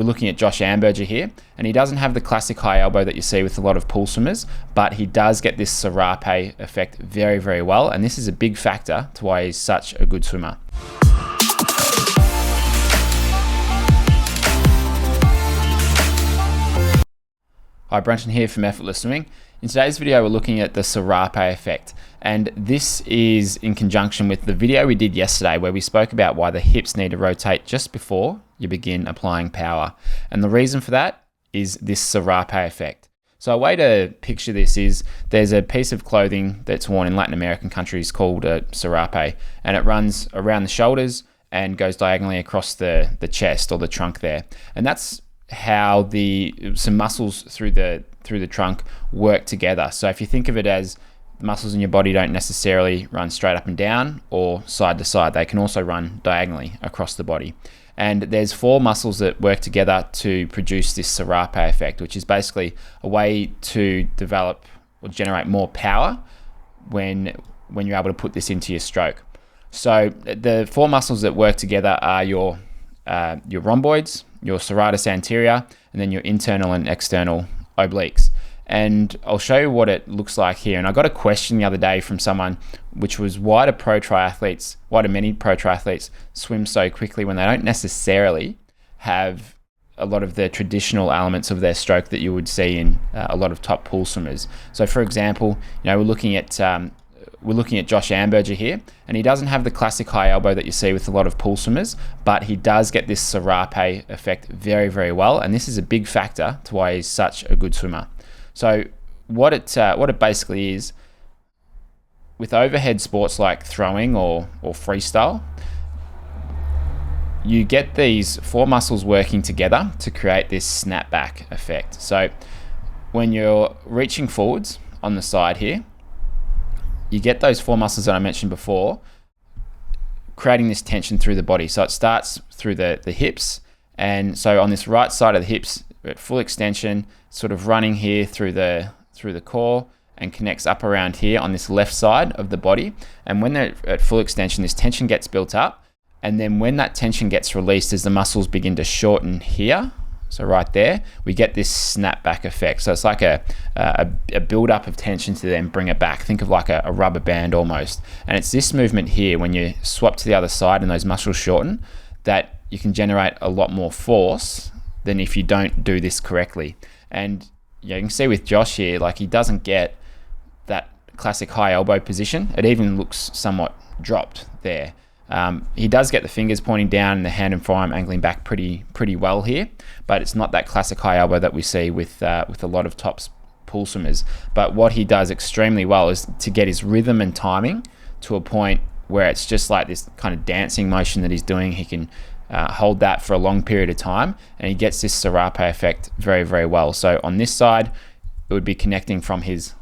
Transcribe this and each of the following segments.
we're looking at Josh Amberger here, and he doesn't have the classic high elbow that you see with a lot of pool swimmers, but he does get this Serape effect very, very well, and this is a big factor to why he's such a good swimmer. Hi, Brunton here from Effortless Swimming. In today's video, we're looking at the Serape Effect, and this is in conjunction with the video we did yesterday where we spoke about why the hips need to rotate just before you begin applying power. And the reason for that is this Serape Effect. So a way to picture this is there's a piece of clothing that's worn in Latin American countries called a serape, and it runs around the shoulders and goes diagonally across the chest or the trunk there. And that's how some muscles through the trunk work together. So if you think of it as the muscles in your body don't necessarily run straight up and down or side to side, they can also run diagonally across the body. And there's 4 muscles that work together to produce this Serape effect, which is basically a way to develop or generate more power when you're able to put this into your stroke. So the 4 muscles that work together are your rhomboids, your serratus anterior, and then your internal and external obliques. And I'll show you what it looks like here. And I got a question the other day from someone, which was why do many pro triathletes swim so quickly when they don't necessarily have a lot of the traditional elements of their stroke that you would see in a lot of top pool swimmers. So for example, we're looking at Josh Amberger here, and he doesn't have the classic high elbow that you see with a lot of pool swimmers, but he does get this Serape effect very, very well, and this is a big factor to why he's such a good swimmer. So what it basically is, with overhead sports like throwing or freestyle, you get these 4 muscles working together to create this snapback effect. So when you're reaching forwards on the side here, you get those 4 muscles that I mentioned before creating this tension through the body. So it starts through the hips, and so on this right side of the hips at full extension, sort of running here through the core, and connects up around here on this left side of the body. And when they're at full extension, this tension gets built up, and then when that tension gets released, as the muscles begin to shorten here, so right there, we get this snapback effect. So it's like a build-up of tension to then bring it back. Think of like a rubber band almost. And it's this movement here, when you swap to the other side and those muscles shorten, that you can generate a lot more force than if you don't do this correctly. And you can see with Josh here, like he doesn't get that classic high elbow position. It even looks somewhat dropped there. He does get the fingers pointing down and the hand and forearm angling back pretty well here, but it's not that classic high elbow that we see with a lot of top pool swimmers. But what he does extremely well is to get his rhythm and timing to a point where it's just like this kind of dancing motion that he's doing. He can hold that for a long period of time, and he gets this Serape effect very, very well. So on this side, it would be connecting from his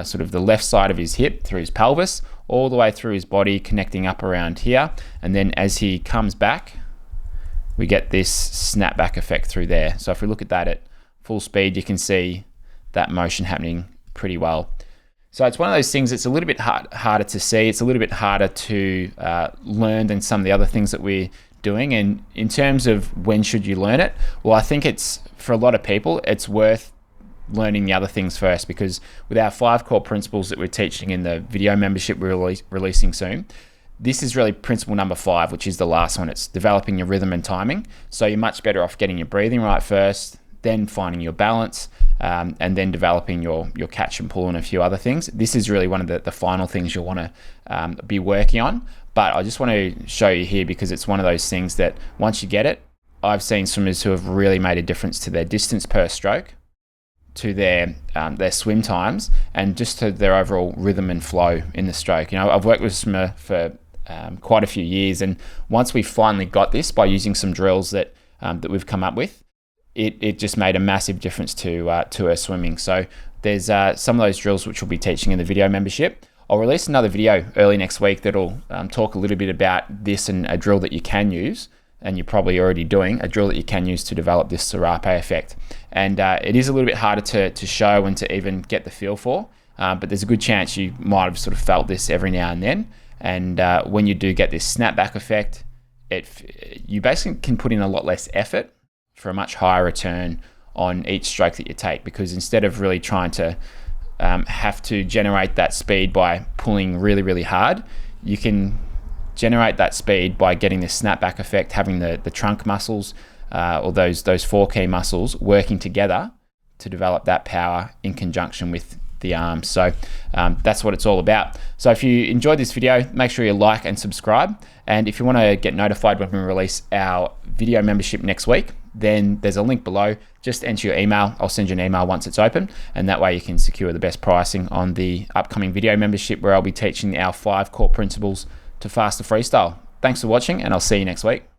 sort of the left side of his hip through his pelvis all the way through his body, connecting up around here, and then as he comes back, we get this snapback effect through there. So if we look at that at full speed, you can see that motion happening pretty well. So it's one of those things that's a little bit harder to see. It's a little bit harder to learn than some of the other things that we're doing. And in terms of when should you learn it, well, I think it's, for a lot of people, it's worth learning the other things first, because with our 5 core principles that we're teaching in the video membership we're releasing soon, this is really principle number 5, which is the last one. It's developing your rhythm and timing. So you're much better off getting your breathing right first, then finding your balance, and then developing your catch and pull and a few other things. This is really one of the final things you'll want to be working on. But I just want to show you here, because it's one of those things that once you get it, I've seen swimmers who have really made a difference to their distance per stroke, to their swim times, and just to their overall rhythm and flow in the stroke. I've worked with a swimmer for quite a few years, and once we finally got this by using some drills that we've come up with, it just made a massive difference to her swimming. So there's some of those drills which we'll be teaching in the video membership. I'll release another video early next week that'll talk a little bit about this and a drill that you can use, and you're probably already doing, a drill that you can use to develop this Serape effect. And it is a little bit harder to show and to even get the feel for, but there's a good chance you might have sort of felt this every now and then. And when you do get this snapback effect, you basically can put in a lot less effort for a much higher return on each stroke that you take, because instead of really trying to have to generate that speed by pulling really, really hard, you can generate that speed by getting this snapback effect, having the trunk muscles or those four key muscles working together to develop that power in conjunction with the arms. So that's what it's all about. So if you enjoyed this video, make sure you like and subscribe. And if you want to get notified when we release our video membership next week, then there's a link below. Just enter your email. I'll send you an email once it's open, and that way you can secure the best pricing on the upcoming video membership, where I'll be teaching our 5 core principles to faster freestyle. Thanks for watching, and I'll see you next week.